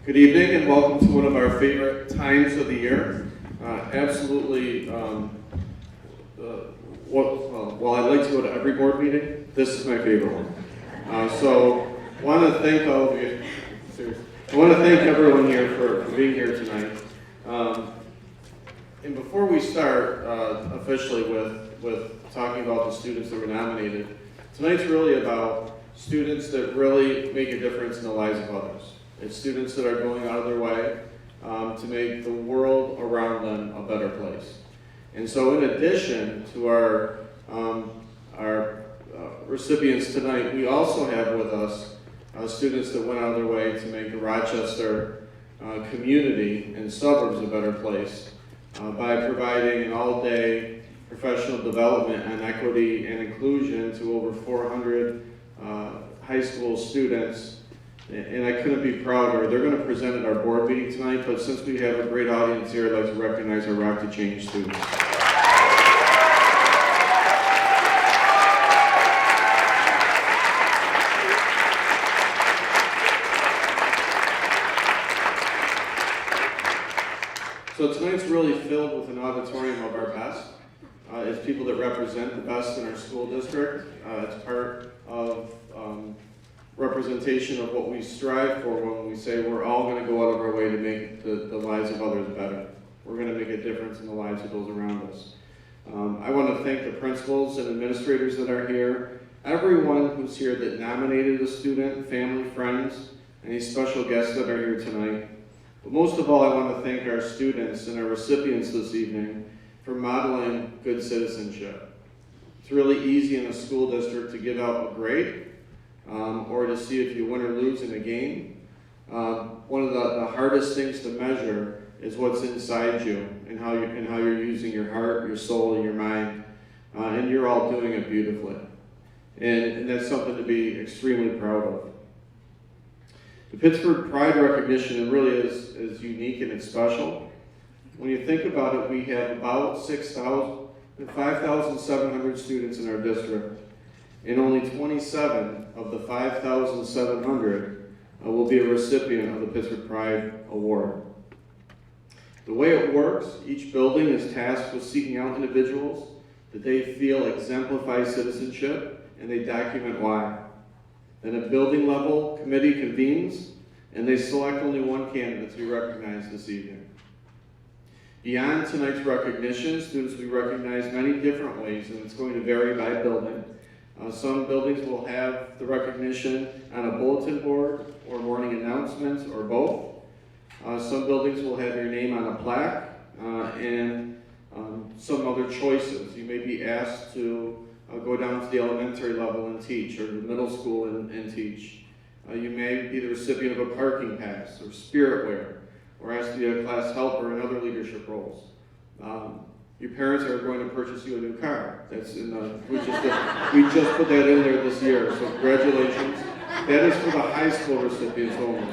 Good evening and welcome to one of our favorite times of the year. Absolutely, while I like to go to every board meeting, this is my favorite one. So I want to thank all of you. Seriously. I want to thank everyone here for being here tonight. And before we start officially with talking about the students that were nominated, tonight's really about students that really make a difference in the lives of others. It's students that are going out of their way to make the world around them a better place. And so in addition to our recipients tonight, we also have with us students that went out of their way to make the Rochester community and suburbs a better place by providing an all-day professional development on equity and inclusion to over 400 high school students. And I couldn't be prouder. They're going to present at our board meeting tonight, but since we have a great audience here, I'd like to recognize our Rock to Change students. So tonight's really filled with an auditorium of our best. It's people that represent the best in our school district. It's part of representation of what we strive for when we say we're all going to go out of our way to make the lives of others better. We're going to make a difference in the lives of those around us. I want to thank the principals and administrators that are here, everyone who's here that nominated a student, family, friends, any special guests that are here tonight. But most of all, I want to thank our students and our recipients this evening for modeling good citizenship. It's really easy in a school district to give out a grade, or to see if you win or lose in a game. One of the hardest things to measure is what's inside you and how you're using your heart, your soul, and your mind. And you're all doing it beautifully. And that's something to be extremely proud of. The Pittsford Pride recognition really is unique and it's special. When you think about it, we have about 5,700 students in our district. And only 27 of the 5,700 will be a recipient of the Pittsford Pride Award. The way it works, each building is tasked with seeking out individuals that they feel exemplify citizenship, and they document why. Then a building level committee convenes, and they select only one candidate to be recognized this evening. Beyond tonight's recognition, students will be recognized many different ways, and it's going to vary by building. Some buildings will have the recognition on a bulletin board or morning announcements or both. Some buildings will have your name on a plaque and some other choices. You may be asked to go down to the elementary level and teach, or the middle school and teach. You may be the recipient of a parking pass or spirit wear, or asked to be a class helper in other leadership roles. Your parents are going to purchase you a new car. That's in we just put that in there this year, so congratulations. That is for the high school recipients only.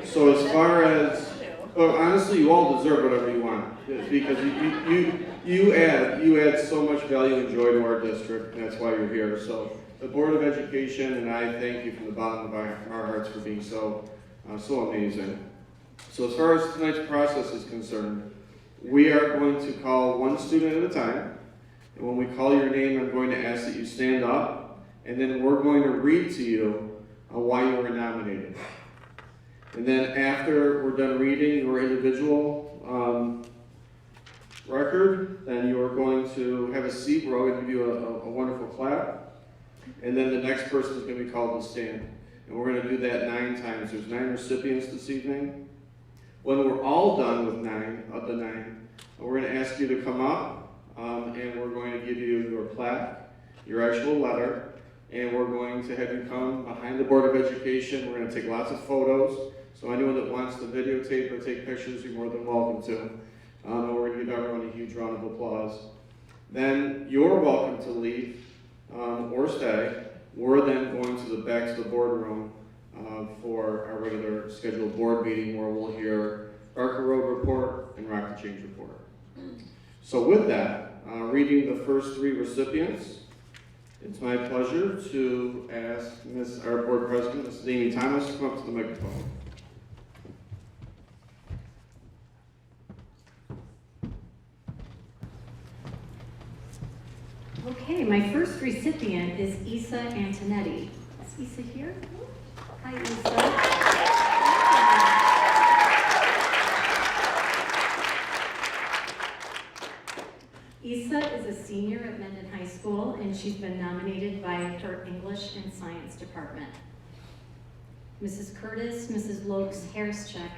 So as far as, well, honestly, you all deserve whatever you want, because you add so much value and joy to our district, and that's why you're here. So the Board of Education and I thank you from the bottom of our hearts for being so amazing. So as far as tonight's process is concerned, we are going to call one student at a time. And when we call your name, I'm going to ask that you stand up, and then we're going to read to you why you were nominated. And then after we're done reading your individual record, then you are going to have a seat. We're all going to give you a wonderful clap. And then the next person is going to be called to stand. And we're going to do that 9 times. There's 9 recipients this evening. When we're all done with 9 of the 9, we're going to ask you to come up, and we're going to give you your plaque, your actual letter, and we're going to have you come behind the Board of Education. We're going to take lots of photos, so anyone that wants to videotape or take pictures, you're more than welcome to. And we're going to give everyone a huge round of applause. Then you're welcome to leave or stay. We're then going to the back to the boardroom for our regular scheduled board meeting where we'll hear Barker Road report and Rock to Change report. So with that, reading the first 3 recipients, It's my pleasure to ask our board president, Mrs. Amy Thomas, to come up to the microphone. Okay, my first recipient is Isa Antonetti. Is Isa here? Hi, Isa. Isa is a senior at Mendon High School, and she's been nominated by her English and Science department. Mrs. Curtis, Mrs. Lokes Harris-Check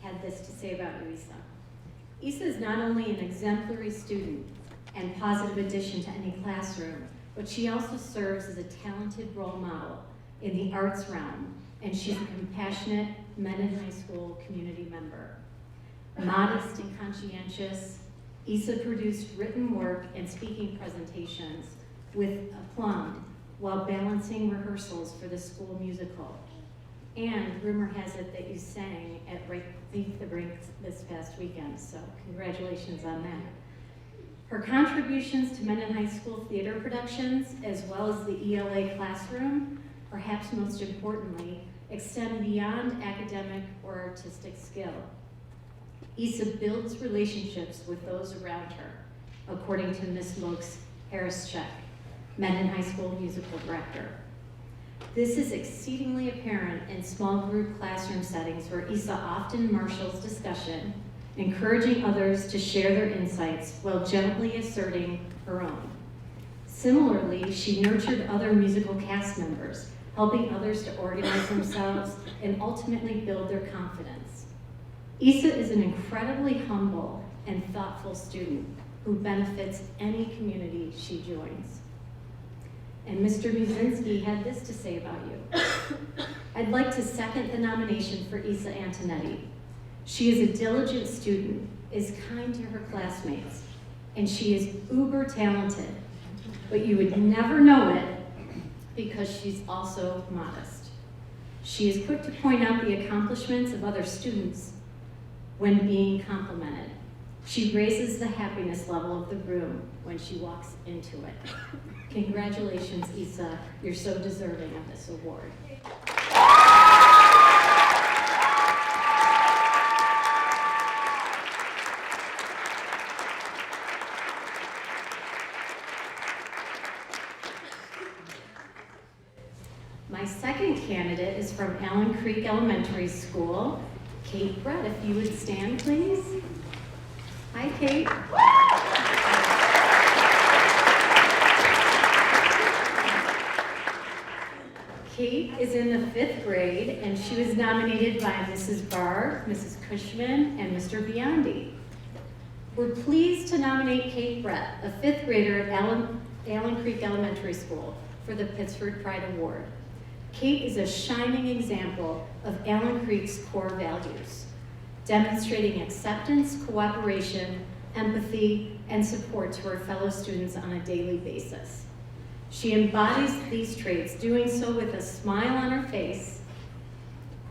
had this to say about you, Isa. Isa is not only an exemplary student and positive addition to any classroom, but she also serves as a talented role model in the arts realm, and she's a compassionate Mendon High School community member. Modest and conscientious, Isa produced written work and speaking presentations with aplomb while balancing rehearsals for the school musical. And rumor has it that you sang at Beneath the Brink this past weekend, so congratulations on that. Her contributions to Mendon High School theater productions, as well as the ELA classroom, perhaps most importantly, extend beyond academic or artistic skill. Isa builds relationships with those around her, according to Ms. Lokes Harris-Check, Mendon High School musical director. This is exceedingly apparent in small group classroom settings where Isa often marshals discussion, encouraging others to share their insights while gently asserting her own. Similarly, she nurtured other musical cast members, helping others to organize themselves and ultimately build their confidence. Isa is an incredibly humble and thoughtful student who benefits any community she joins. And Mr. Muzinski had this to say about you. I'd like to second the nomination for Isa Antonetti. She is a diligent student, is kind to her classmates, and she is uber talented, but you would never know it because she's also modest. She is quick to point out the accomplishments of other students when being complimented. She raises the happiness level of the room when she walks into it. Congratulations, Isa. You're so deserving of this award. My second candidate is from Allen Creek Elementary School. Kate Brett, if you would stand, please. Hi, Kate. Kate is in the 5th grade, and she was nominated by Mrs. Barr, Mrs. Cushman, and Mr. Biondi. We're pleased to nominate Kate Brett, a 5th grader at Allen Creek Elementary School, for the Pittsford Pride Award. Kate is a shining example of Allen Creek's core values, demonstrating acceptance, cooperation, empathy, and support to her fellow students on a daily basis. She embodies these traits, doing so with a smile on her face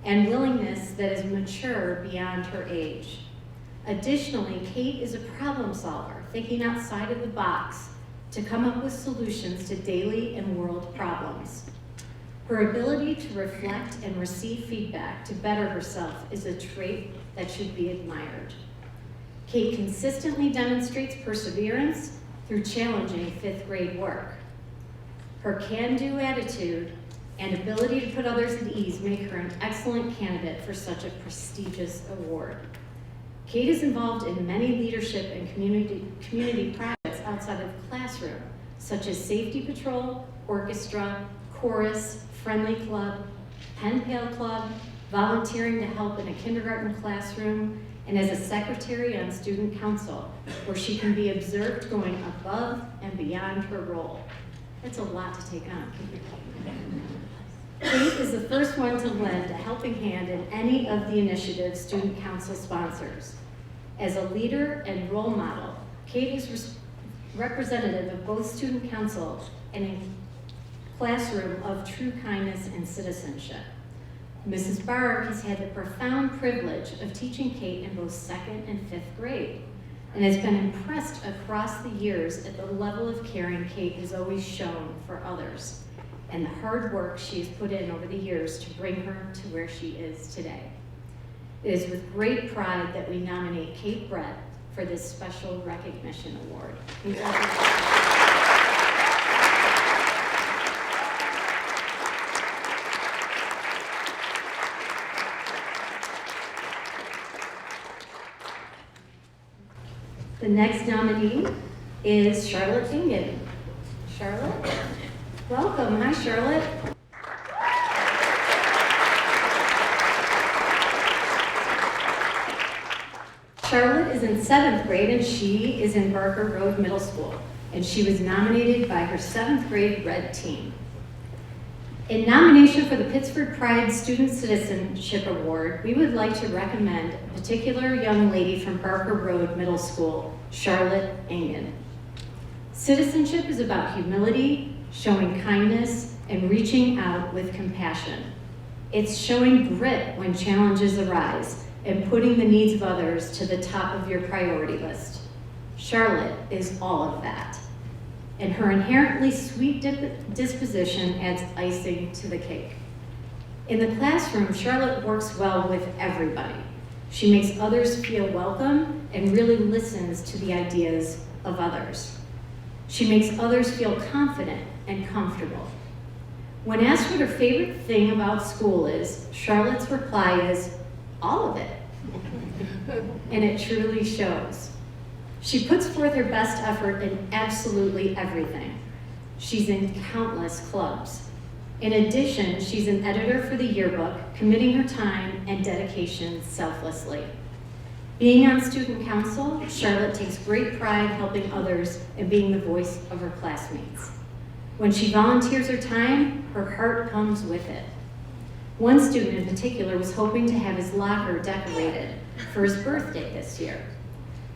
and willingness that is mature beyond her age. Additionally, Kate is a problem solver, thinking outside of the box to come up with solutions to daily and world problems. Her ability to reflect and receive feedback to better herself is a trait that should be admired. Kate consistently demonstrates perseverance through challenging 5th grade work. Her can-do attitude and ability to put others at ease make her an excellent candidate for such a prestigious award. Kate is involved in many leadership and community projects outside of the classroom, such as Safety Patrol, Orchestra, Chorus, Friendly Club, Pen Pal Club, volunteering to help in a kindergarten classroom, and as a secretary on student council, where she can be observed going above and beyond her role. That's a lot to take on. Kate is the first one to lend a helping hand in any of the initiatives student council sponsors. As a leader and role model, Kate is representative of both student council and a classroom of true kindness and citizenship. Mrs. Barr has had the profound privilege of teaching Kate in both 2nd and 5th grade. and has been impressed across the years at the level of caring Kate has always shown for others and the hard work she has put in over the years to bring her to where she is today. It is with great pride that we nominate Kate Brett for this special recognition award. The next nominee is Charlotte Ingen. Charlotte, welcome. Hi, Charlotte. Charlotte is in 7th grade and she is in Barker Road Middle School, and she was nominated by her 7th grade Red Team. In nomination for the Pittsford Pride Student Citizenship Award, we would like to recommend a particular young lady from Barker Road Middle School, Charlotte Ingen. Citizenship is about humility, showing kindness, and reaching out with compassion. It's showing grit when challenges arise and putting the needs of others to the top of your priority list. Charlotte is all of that. And her inherently sweet disposition adds icing to the cake. In the classroom, Charlotte works well with everybody. She makes others feel welcome and really listens to the ideas of others. She makes others feel confident and comfortable. When asked what her favorite thing about school is, Charlotte's reply is, all of it. And it truly shows. She puts forth her best effort in absolutely everything. She's in countless clubs. In addition, she's an editor for the yearbook, committing her time and dedication selflessly. Being on student council, Charlotte takes great pride helping others and being the voice of her classmates. When she volunteers her time, her heart comes with it. One student in particular was hoping to have his locker decorated for his birthday this year.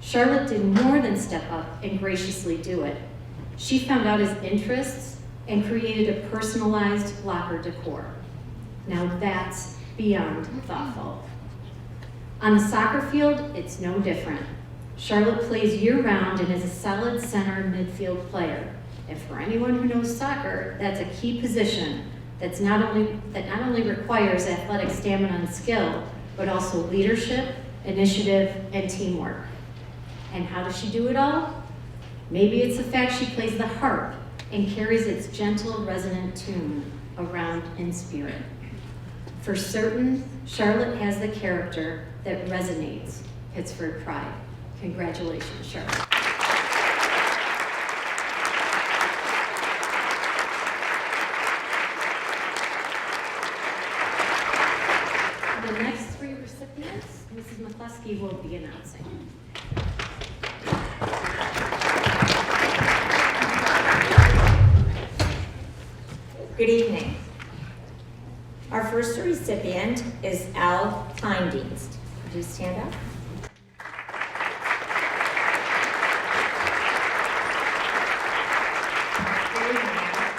Charlotte did more than step up and graciously do it. She found out his interests and created a personalized locker decor. Now that's beyond thoughtful. On the soccer field, it's no different. Charlotte plays year-round and is a solid center midfield player. And for anyone who knows soccer, that's a key position that not only requires athletic stamina and skill, but also leadership, initiative, and teamwork. And how does she do it all? Maybe it's the fact she plays the harp and carries its gentle, resonant tune around in spirit. For certain, Charlotte has the character that resonates Pittsford Pride. Congratulations, Charlotte. The next 3 recipients, Mrs. McCluskey will be announcing. Good evening. Our first recipient is Al Kleindienst. Would you stand up? Good evening, Al.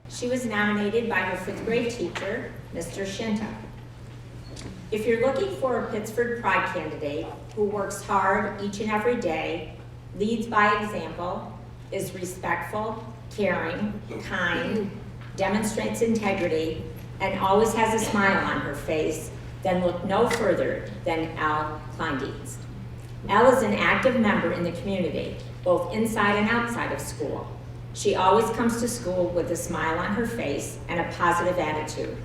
She was nominated by her 5th grade teacher, Mr. Shinta. If you're looking for a Pittsford Pride candidate who works hard each and every day, leads by example, is respectful, caring, kind, demonstrates integrity, and always has a smile on her face, then look no further than Al Kleindienst. Al is an active member in the community, both inside and outside of school. She always comes to school with a smile on her face and a positive attitude.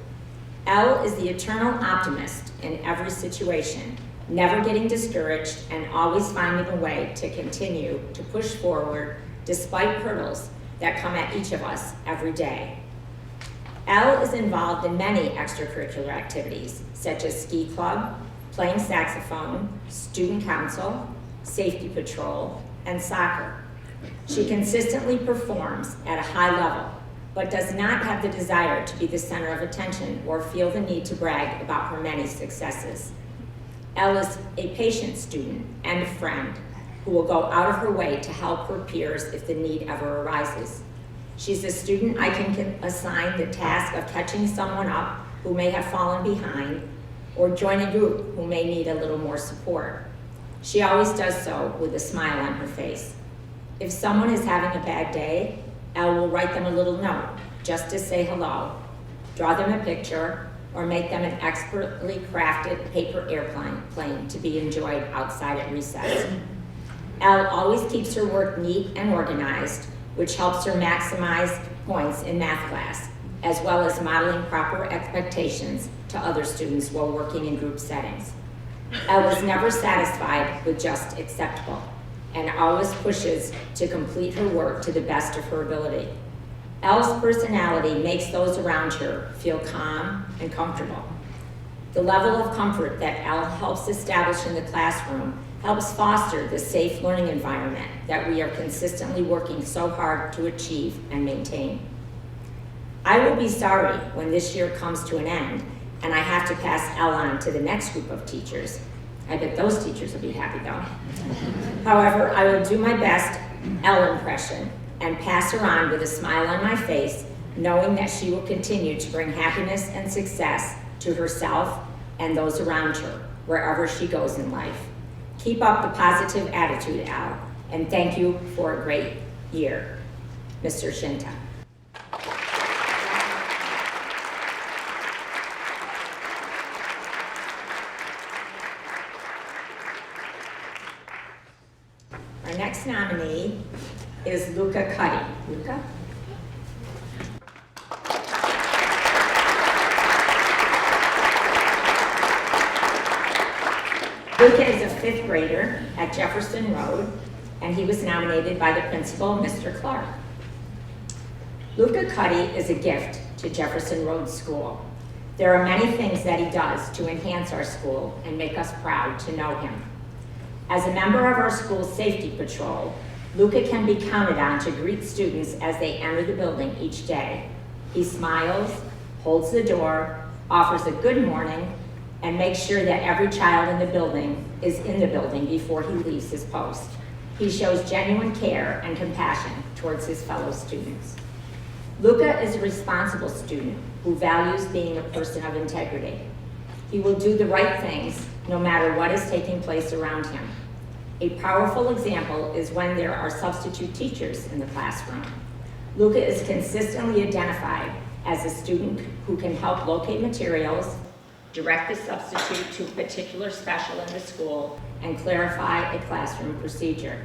Elle is the eternal optimist in every situation, never getting discouraged and always finding a way to continue to push forward despite hurdles that come at each of us every day. Elle is involved in many extracurricular activities, such as ski club, playing saxophone, student council, safety patrol, and soccer. She consistently performs at a high level, but does not have the desire to be the center of attention or feel the need to brag about her many successes. Elle is a patient student and a friend who will go out of her way to help her peers if the need ever arises. She's a student I can assign the task of catching someone up who may have fallen behind or join a group who may need a little more support. She always does so with a smile on her face. If someone is having a bad day, Elle will write them a little note just to say hello, draw them a picture, or make them an expertly crafted paper airplane to be enjoyed outside at recess. Elle always keeps her work neat and organized, which helps her maximize points in math class, as well as modeling proper expectations to other students while working in group settings. Elle is never satisfied with just acceptable, and always pushes to complete her work to the best of her ability. Elle's personality makes those around her feel calm and comfortable. The level of comfort that Elle helps establish in the classroom helps foster the safe learning environment that we are consistently working so hard to achieve and maintain. I will be sorry when this year comes to an end and I have to pass Elle on to the next group of teachers. I bet those teachers will be happy though. However, I will do my best Elle impression and pass her on with a smile on my face, knowing that she will continue to bring happiness and success to herself and those around her, wherever she goes in life. Keep up the positive attitude, Elle, and thank you for a great year. Mr. Shinta. Our next nominee is Luca Cuddy. Luca? Luca is a fifth grader at Jefferson Road, and he was nominated by the principal, Mr. Clark. Luca Cuddy is a gift to Jefferson Road School. There are many things that he does to enhance our school and make us proud to know him. As a member of our school's safety patrol, Luca can be counted on to greet students as they enter the building each day. He smiles, holds the door, offers a good morning, and makes sure that every child in the building is in the building before he leaves his post. He shows genuine care and compassion towards his fellow students. Luca is a responsible student who values being a person of integrity. He will do the right things no matter what is taking place around him. A powerful example is when there are substitute teachers in the classroom. Luca is consistently identified as a student who can help locate materials, direct the substitute to a particular special in the school, and clarify a classroom procedure.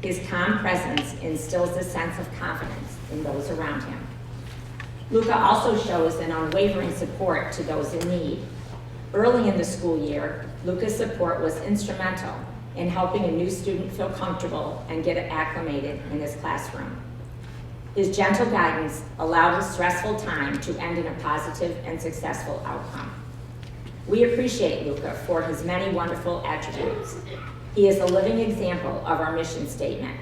His calm presence instills a sense of confidence in those around him. Luca also shows an unwavering support to those in need. Early in the school year, Luca's support was instrumental in helping a new student feel comfortable and get acclimated in his classroom. His gentle guidance allowed a stressful time to end in a positive and successful outcome. We appreciate Luca for his many wonderful attributes. He is a living example of our mission statement.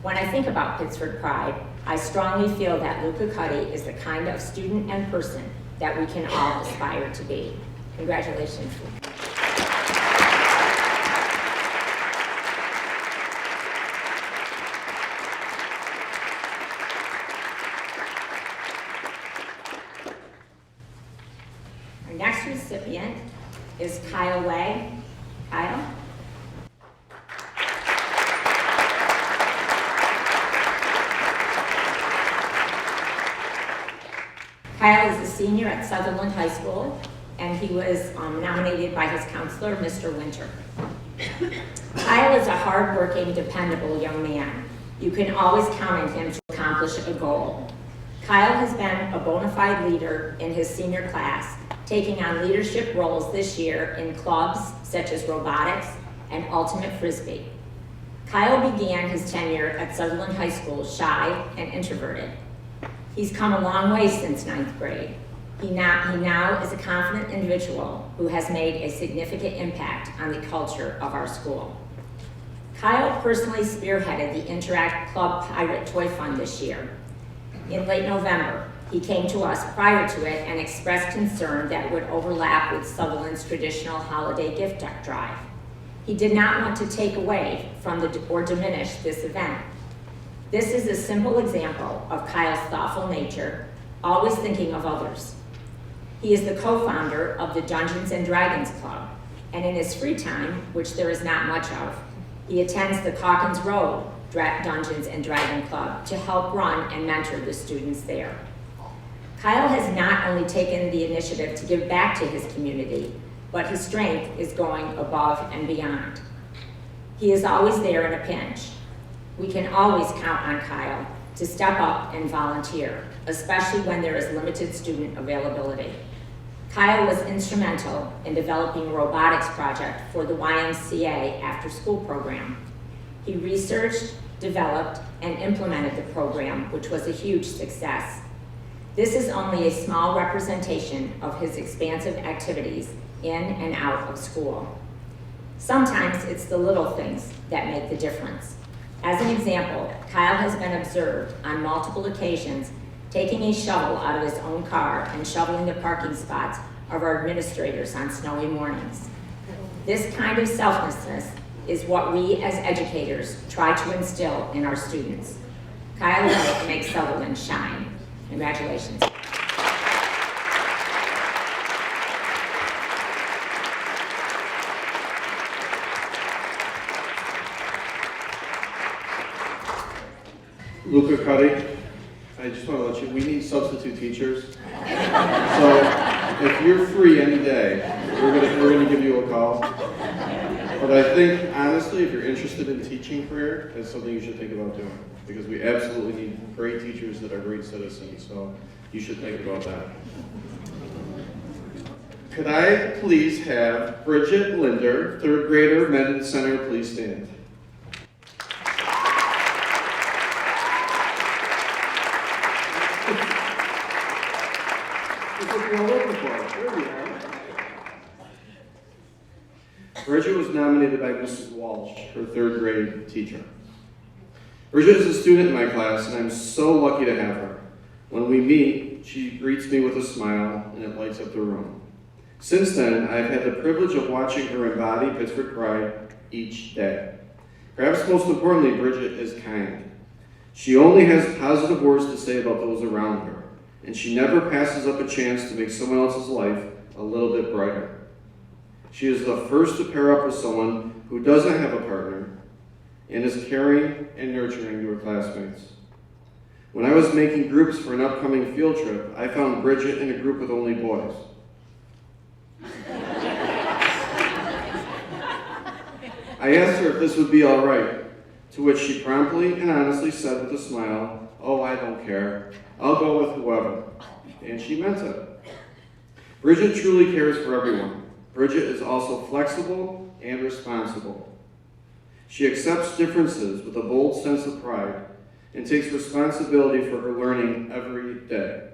When I think about Pittsford Pride, I strongly feel that Luca Cuddy is the kind of student and person that we can all aspire to be. Congratulations. Our next recipient is Kyle Way. Kyle? Kyle is a senior at Sutherland High School, and he was nominated by his counselor, Mr. Winter. Kyle is a hardworking, dependable young man. You can always count on him to accomplish a goal. Kyle has been a bona fide leader in his senior class, taking on leadership roles this year in clubs such as robotics and ultimate frisbee. Kyle began his tenure at Sutherland High School shy and introverted. He's come a long way since 9th grade. He now is a confident individual who has made a significant impact on the culture of our school. Kyle personally spearheaded the Interact Club Pirate Toy Fund this year. In late November, he came to us prior to it and expressed concern that it would overlap with Sutherland's traditional holiday gift drive. He did not want to take away from or diminish this event. This is a simple example of Kyle's thoughtful nature, always thinking of others. He is the co-founder of the Dungeons and Dragons Club, and in his free time, which there is not much of, he attends the Calkins Road Dungeons and Dragons Club to help run and mentor the students there. Kyle has not only taken the initiative to give back to his community, but his strength is going above and beyond. He is always there in a pinch. We can always count on Kyle to step up and volunteer, especially when there is limited student availability. Kyle was instrumental in developing a robotics project for the YMCA after-school program. He researched, developed, and implemented the program, which was a huge success. This is only a small representation of his expansive activities in and out of school. Sometimes it's the little things that make the difference. As an example, Kyle has been observed on multiple occasions taking a shovel out of his own car and shoveling the parking spots of our administrators on snowy mornings. This kind of selflessness is what we as educators try to instill in our students. Kyle makes Sutherland shine. Congratulations. Luca Cuddy, I just want to let you, we need substitute teachers. So if you're free any day, we're gonna give you a call. But I think, honestly, if you're interested in teaching career, it's something you should think about doing. Because we absolutely need great teachers that are great citizens, so you should think about that. Could I please have Bridget Linder, third grader, Mendon Center, please stand. Bridget was nominated by Mrs. Walsh, her third grade teacher. Bridget is a student in my class, and I'm so lucky to have her. When we meet, she greets me with a smile, and it lights up the room. Since then, I've had the privilege of watching her embody Pittsford pride each day. Perhaps most importantly, Bridget is kind. She only has positive words to say about those around her, and she never passes up a chance to make someone else's life a little bit brighter. She is the first to pair up with someone who doesn't have a partner and is caring and nurturing to her classmates. When I was making groups for an upcoming field trip, I found Bridget in a group with only boys. I asked her if this would be all right, to which she promptly and honestly said with a smile, "Oh, I don't care. I'll go with whoever." And she meant it. Bridget truly cares for everyone. Bridget is also flexible and responsible. She accepts differences with a bold sense of pride and takes responsibility for her learning every day.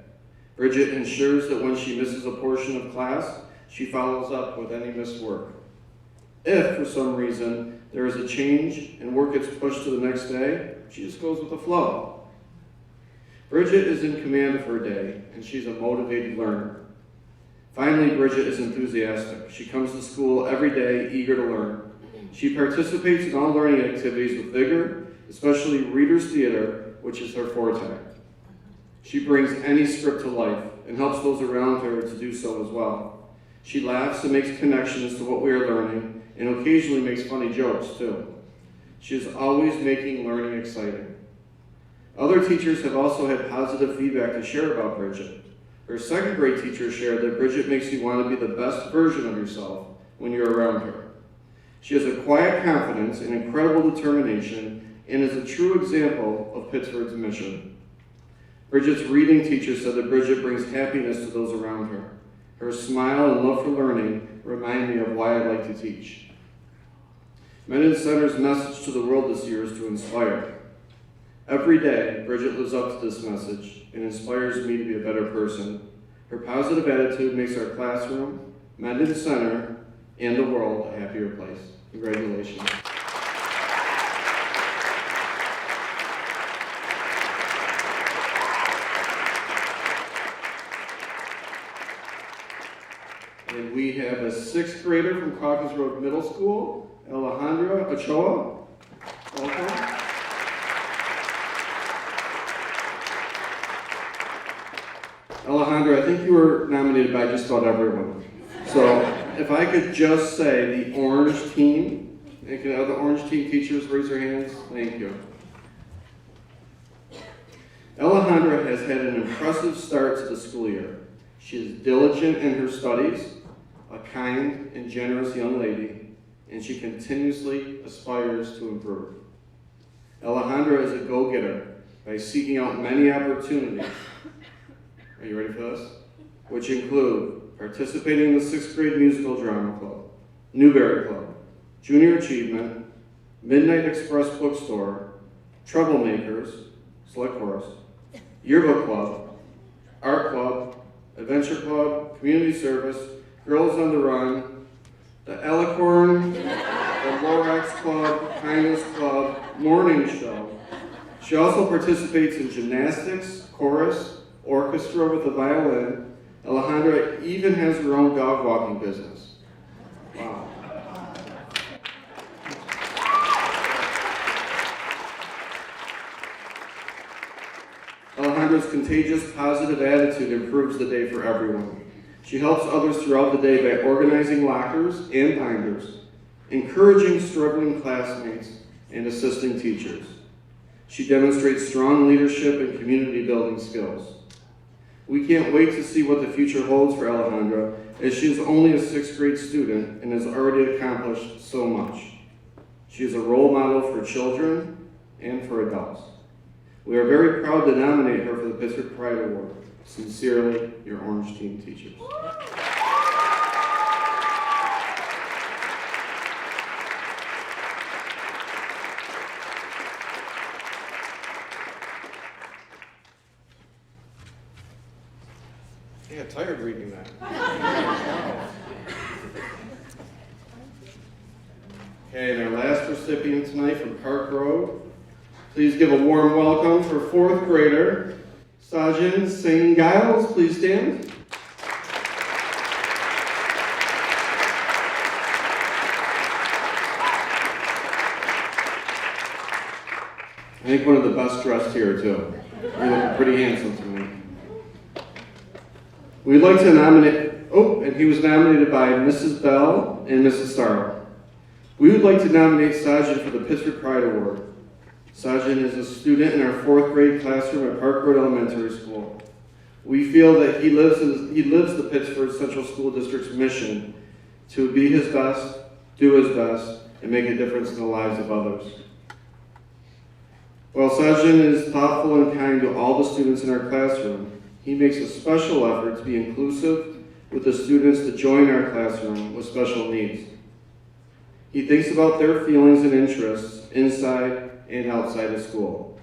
Bridget ensures that when she misses a portion of class, she follows up with any missed work. If, for some reason, there is a change and work gets pushed to the next day, she just goes with the flow. Bridget is in command of her day, and she's a motivated learner. Finally, Bridget is enthusiastic. She comes to school every day, eager to learn. She participates in all learning activities with vigor, especially Reader's Theater, which is her forte. She brings any script to life and helps those around her to do so as well. She laughs and makes connections to what we are learning, and occasionally makes funny jokes too. She is always making learning exciting. Other teachers have also had positive feedback to share about Bridget. Her second grade teacher shared that Bridget makes you want to be the best version of yourself when you're around her. She has a quiet confidence and incredible determination and is a true example of Pittsford's mission. Bridget's reading teacher said that Bridget brings happiness to those around her. Her smile and love for learning remind me of why I like to teach. Mendon Center's message to the world this year is to inspire. Every day, Bridget lives up to this message and inspires me to be a better person. Her positive attitude makes our classroom, Mendon Center, and the world a happier place. Congratulations. And we have a sixth grader from Calkins Road Middle School, Alejandra Ochoa. Welcome. Alejandra, I think you were nominated by just about everyone. So if I could just say the orange team, and can other orange team teachers raise their hands? Thank you. Alejandra has had an impressive start to the school year. She is diligent in her studies, a kind and generous young lady, and she continuously aspires to improve. Alejandra is a go-getter by seeking out many opportunities. Are you ready for this? Which include participating in the 6th grade musical drama club, Newberry Club, Junior Achievement, Midnight Express Bookstore, Troublemakers, Select Chorus, Yearbook Club, Art Club, Adventure Club, Community Service, Girls on the Run, the Alicorn, the Lorax Club, Kindness Club, Morning Show. She also participates in gymnastics, chorus, orchestra with the violin. Alejandra even has her own dog walking business. Wow. Alejandra's contagious, positive attitude improves the day for everyone. She helps others throughout the day by organizing lockers and binders, encouraging struggling classmates, and assisting teachers. She demonstrates strong leadership and community building skills. We can't wait to see what the future holds for Alejandra, as she is only a 6th grade student and has already accomplished so much. She is a role model for children and for adults. We are very proud to nominate her for the Pittsford Pride Award. Sincerely, your Orange Team teachers. I got tired reading that. Okay, and our last recipient tonight from Park Road. Please give a warm welcome for 4th grader, Sajan Singh Giles. Please stand. I think one of the best dressed here, too. You're looking pretty handsome tonight. We'd like to nominate, and he was nominated by Mrs. Bell and Mrs. Starr. We would like to nominate Sajan for the Pittsford Pride Award. Sajan is a student in our 4th grade classroom at Park Road Elementary School. We feel that he lives the Pittsford Central School District's mission to be his best, do his best, and make a difference in the lives of others. While Sajan is thoughtful and kind to all the students in our classroom, he makes a special effort to be inclusive with the students that join our classroom with special needs. He thinks about their feelings and interests inside and outside of school.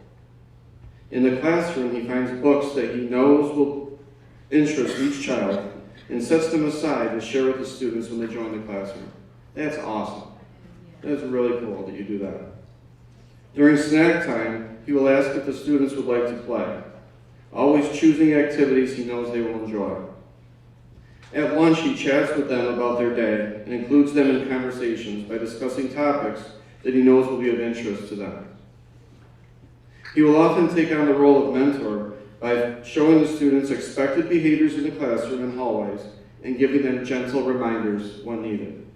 In the classroom, he finds books that he knows will interest each child and sets them aside to share with the students when they join the classroom. That's awesome. That's really cool that you do that. During snack time, he will ask if the students would like to play, always choosing activities he knows they will enjoy. At lunch, he chats with them about their day and includes them in conversations by discussing topics that he knows will be of interest to them. He will often take on the role of mentor by showing the students expected behaviors in the classroom and hallways and giving them gentle reminders when needed.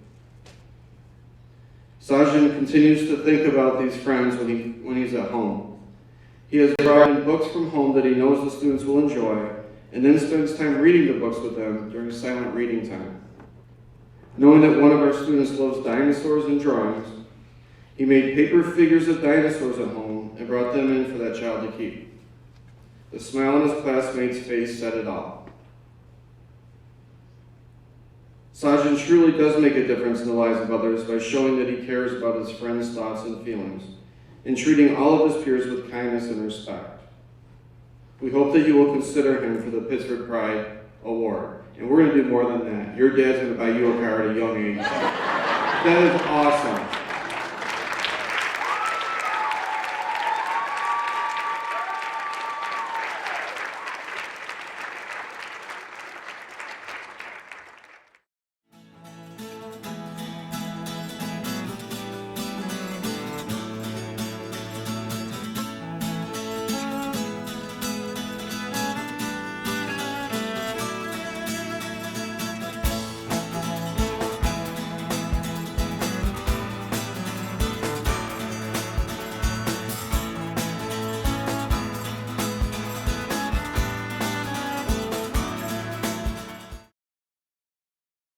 Sajan continues to think about these friends when he's at home. He has brought in books from home that he knows the students will enjoy, and then spends time reading the books with them during silent reading time. Knowing that one of our students loves dinosaurs and drawings, he made paper figures of dinosaurs at home and brought them in for that child to keep. The smile on his classmate's face said it all. Sajan truly does make a difference in the lives of others by showing that he cares about his friends' thoughts and feelings, and treating all of his peers with kindness and respect. We hope that you will consider him for the Pittsford Pride Award. And we're going to do more than that. Your dad's going to buy you a car at a young age. That is awesome.